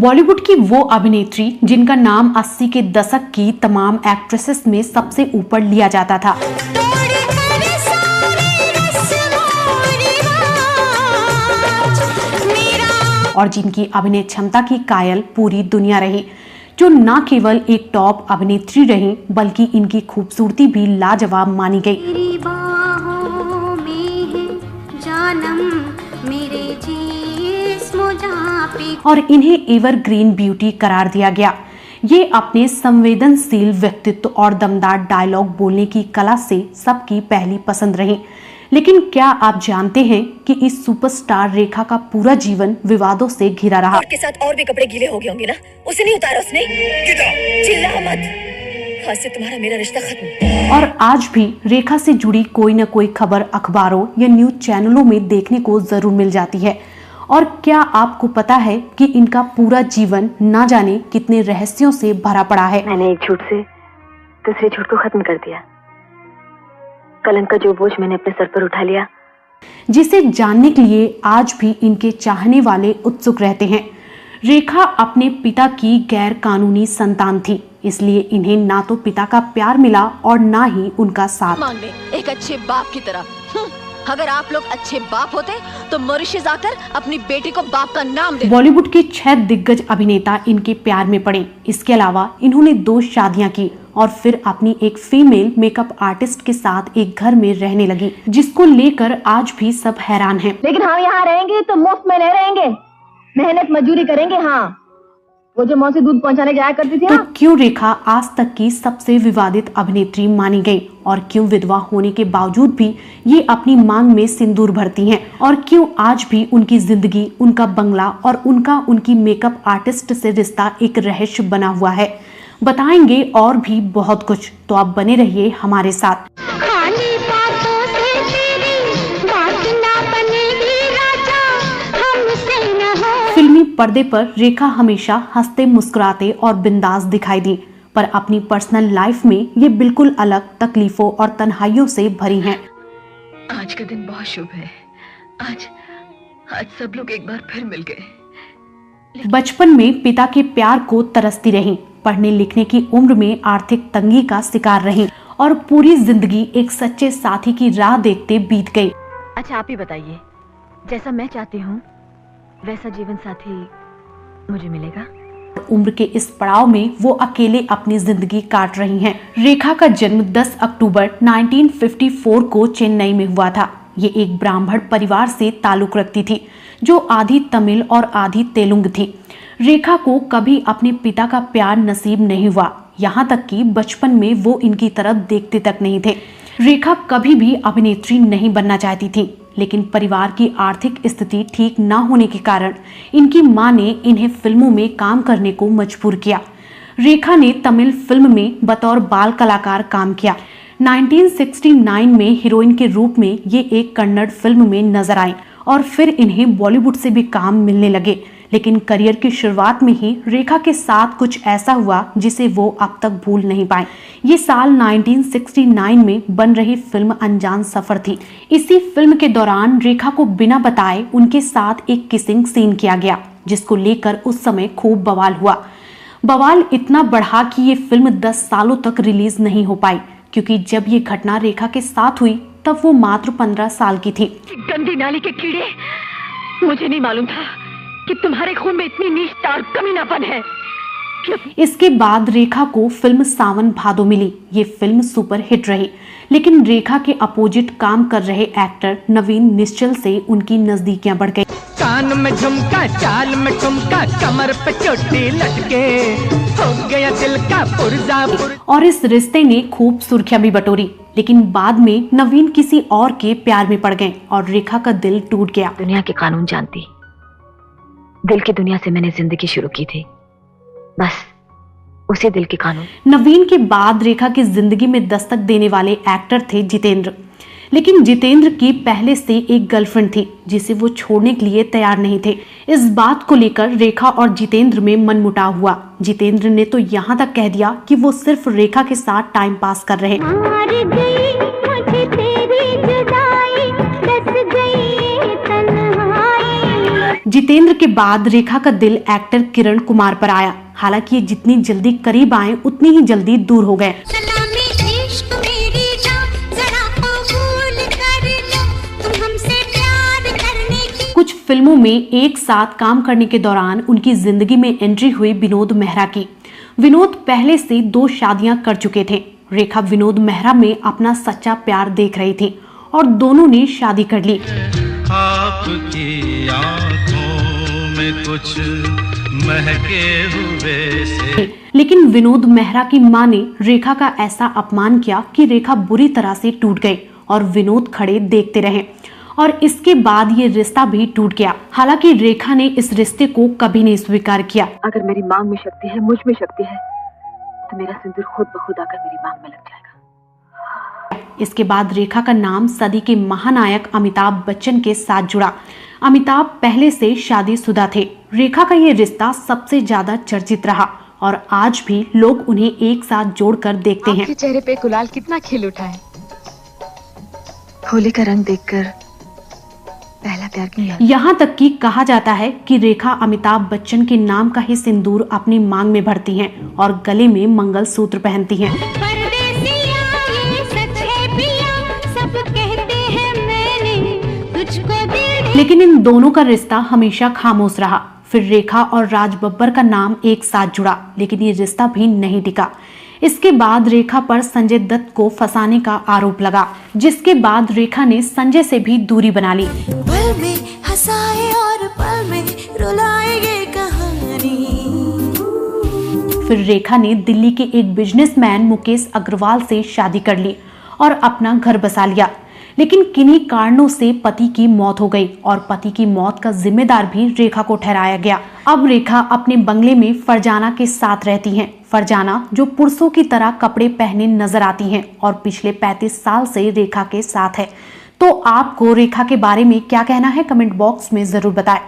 बॉलीवुड की वो अभिनेत्री जिनका नाम 80 के दशक की तमाम एक्ट्रेसेस में सबसे ऊपर लिया जाता था और जिनकी अभिनय क्षमता की कायल पूरी दुनिया रही, जो न केवल एक टॉप अभिनेत्री रही बल्कि इनकी खूबसूरती भी लाजवाब मानी गई और इन्हें एवरग्रीन ब्यूटी करार दिया गया। ये अपने संवेदनशील व्यक्तित्व और दमदार डायलॉग बोलने की कला से सबकी पहली पसंद रही। लेकिन क्या आप जानते हैं कि इस सुपरस्टार रेखा का पूरा जीवन विवादों से घिरा रहा। के साथ और भी कपड़े गीले हो गए होंगे ना, उसे नहीं उतारा उसने? चिल्ला मत, आज से तुम्हारा मेरा रिश्ता खत्म। और आज भी रेखा से जुड़ी कोई न कोई खबर अखबारों या न्यूज चैनलों में देखने को जरूर मिल जाती है। और क्या आपको पता है कि इनका पूरा जीवन ना जाने कितने रहस्यों से भरा पड़ा है। मैंने एक झूठ से दूसरे झूठ को खत्म कर दिया। कलंक का जो बोझ मैंने अपने सर पर उठा लिया, जिसे जानने के लिए आज भी इनके चाहने वाले उत्सुक रहते हैं। रेखा अपने पिता की गैर कानूनी संतान थी, इसलिए इन्हें ना तो पिता का प्यार मिला और ना ही उनका साथ। मांगने एक अच्छे बाप की तरह। अगर आप लोग अच्छे बाप होते तो मॉरिशस आकर अपनी बेटी को बाप का नाम दे। बॉलीवुड के 6 दिग्गज अभिनेता इनके प्यार में पड़े। इसके अलावा इन्होंने 2 शादियां की और फिर अपनी एक फीमेल मेकअप आर्टिस्ट के साथ एक घर में रहने लगी, जिसको लेकर आज भी सब हैरान हैं। लेकिन हम यहाँ रहेंगे तो मुफ्त में नहीं रहेंगे, मेहनत मजदूरी करेंगे। हाँ, वो जो मौसी दूध पहुंचाने जाया करती थी तो क्यों रेखा आज तक की सबसे विवादित अभिनेत्री मानी गई और क्यों विधवा होने के बावजूद भी ये अपनी मांग में सिंदूर भरती हैं और क्यों आज भी उनकी जिंदगी, उनका बंगला और उनकी मेकअप आर्टिस्ट से रिश्ता एक रहस्य बना हुआ है। बताएंगे और भी बहुत कुछ, तो आप बने रहिए हमारे साथ। फिल्मी पर्दे पर रेखा हमेशा हंसते मुस्कुराते और बिंदास दिखाई दी, पर अपनी पर्सनल लाइफ में ये बिल्कुल अलग तकलीफों और तन्हाइयों से भरी हैं। आज का दिन बहुत शुभ है। आज सब लोग एक बार फिर मिल गए। बचपन में पिता के प्यार को तरसती रहीं, पढ़ने लिखने की उम्र में आर्थिक तंगी का शिकार रहीं और पूरी जिंदगी एक सच्चे साथी की राह देखते बीत गई। अच्छा, आप ही बताइए, जैसा मैं चाहती हूँ वैसा जीवन साथी मुझे मिलेगा? उम्र के इस पड़ाव में वो अकेले अपनी जिंदगी काट रही हैं। रेखा का जन्म 10 अक्टूबर 1954 को चेन्नई में हुआ था। ये एक ब्राह्मण परिवार से ताल्लुक रखती थी, जो आधी तमिल और आधी तेलुगु थी। रेखा को कभी अपने पिता का प्यार नसीब नहीं हुआ, यहाँ तक कि बचपन में वो इनकी तरफ देखते तक नहीं थे। रेखा कभी भी अभिनेत्री नहीं बनना चाहती थी, लेकिन परिवार की आर्थिक स्थिति ठीक न होने के कारण इनकी मां ने इन्हें फिल्मों में काम करने को मजबूर किया। रेखा ने तमिल फिल्म में बतौर बाल कलाकार काम किया। 1969 में हीरोइन के रूप में ये एक कन्नड़ फिल्म में नजर आई और फिर इन्हें बॉलीवुड से भी काम मिलने लगे। लेकिन करियर की शुरुआत में ही रेखा के साथ कुछ ऐसा हुआ जिसे वो अब तक भूल नहीं पाए। ये साल 1969 में बन रही फिल्म अनजान सफर थी। इसी फिल्म के दौरान रेखा को बिना बताए उनके साथ एक किसिंग सीन किया गया, जिसको लेकर उस समय खूब बवाल हुआ। बवाल इतना बढ़ा कि ये फिल्म 10 सालों तक रिलीज नहीं हो पाई, क्योंकि जब ये घटना रेखा के साथ हुई तब वो मात्र 15 साल की थी। गंदी नाली के कीड़े, मुझे नहीं मालूम था कि तुम्हारे खून में इतनी नीचता और कमीनापन है। इसके बाद रेखा को फिल्म सावन भादो मिली। ये फिल्म सुपर हिट रही, लेकिन रेखा के अपोजिट काम कर रहे एक्टर नवीन निश्चल से उनकी नजदीकियां बढ़ गई। कान में झुमका, चाल में ठुमका, कमर पे चोटी लटके, हो गया दिल का पुर्जा। और इस रिश्ते ने खूब सुर्खियां भी बटोरी, लेकिन बाद में नवीन किसी और के प्यार में पड़ गए और रेखा का दिल टूट गया। दुनिया के कानून जानती, दिल की दुनिया से मैंने जिंदगी शुरू की थी, बस उसी दिल के कानून। नवीन के बाद रेखा की जिंदगी में दस्तक देने वाले एक्टर थे जितेंद्र। लेकिन जितेंद्र की पहले से एक गर्लफ्रेंड थी, जिसे वो छोड़ने के लिए तैयार नहीं थे। इस बात को लेकर रेखा और जितेंद्र में मनमुटाव हुआ। जितेंद्र ने तो यहाँ तक कह दिया कि वो सिर्फ रेखा के साथ टाइम पास कर रहे। जितेंद्र के बाद रेखा का दिल एक्टर किरण कुमार पर आया। हालांकि ये जितनी जल्दी करीब आए उतनी ही जल्दी दूर हो गए। कुछ फिल्मों में एक साथ काम करने के दौरान उनकी जिंदगी में एंट्री हुई विनोद मेहरा की। विनोद पहले से 2 शादियां कर चुके थे। रेखा विनोद मेहरा में अपना सच्चा प्यार देख रही थी और दोनों ने शादी कर ली। आपकी आंखों में कुछ महके हुए से। लेकिन विनोद मेहरा की मां ने रेखा का ऐसा अपमान किया कि रेखा बुरी तरह से टूट गई और विनोद खड़े देखते रहे और इसके बाद ये रिश्ता भी टूट गया। हालांकि रेखा ने इस रिश्ते को कभी नहीं स्वीकार किया। अगर मेरी मांग में शक्ति है, मुझ में शक्ति है, तो मेरा सिंदूर खुद ब खुद आकर मेरी मांग में लग जाएगा। इसके बाद रेखा का नाम सदी के महानायक अमिताभ बच्चन के साथ जुड़ा। अमिताभ पहले से शादीशुदा थे। रेखा का ये रिश्ता सबसे ज्यादा चर्चित रहा और आज भी लोग उन्हें एक साथ जोड़कर देखते हैं। आपके चेहरे पे गुलाल कितना खिल उठा है। होली का रंग देखकर पहला प्यार की याद। यहाँ तक कि कहा जाता है कि रेखा अमिताभ बच्चन के नाम का ही सिंदूर अपनी मांग में भरती हैं और गले में मंगलसूत्र पहनती हैं। लेकिन इन दोनों का रिश्ता हमेशा खामोश रहा। फिर रेखा और राज बब्बर का नाम एक साथ जुड़ा, लेकिन ये रिश्ता भी नहीं टिका। इसके बाद रेखा पर संजय दत्त को फंसाने का आरोप लगा, जिसके बाद रेखा ने संजय से भी दूरी बना ली। पल में हंसाए और पल में रुलाए ये कहानी। फिर रेखा ने दिल्ली के एक बिजनेसमैन मुकेश अग्रवाल से शादी कर ली और अपना घर बसा लिया। लेकिन किन्हीं कारणों से पति की मौत हो गई और पति की मौत का जिम्मेदार भी रेखा को ठहराया गया। अब रेखा अपने बंगले में फरजाना के साथ रहती हैं। फरजाना जो पुरुषों की तरह कपड़े पहने नजर आती हैं और पिछले 35 साल से रेखा के साथ है। तो आपको रेखा के बारे में क्या कहना है, कमेंट बॉक्स में जरूर बताएं।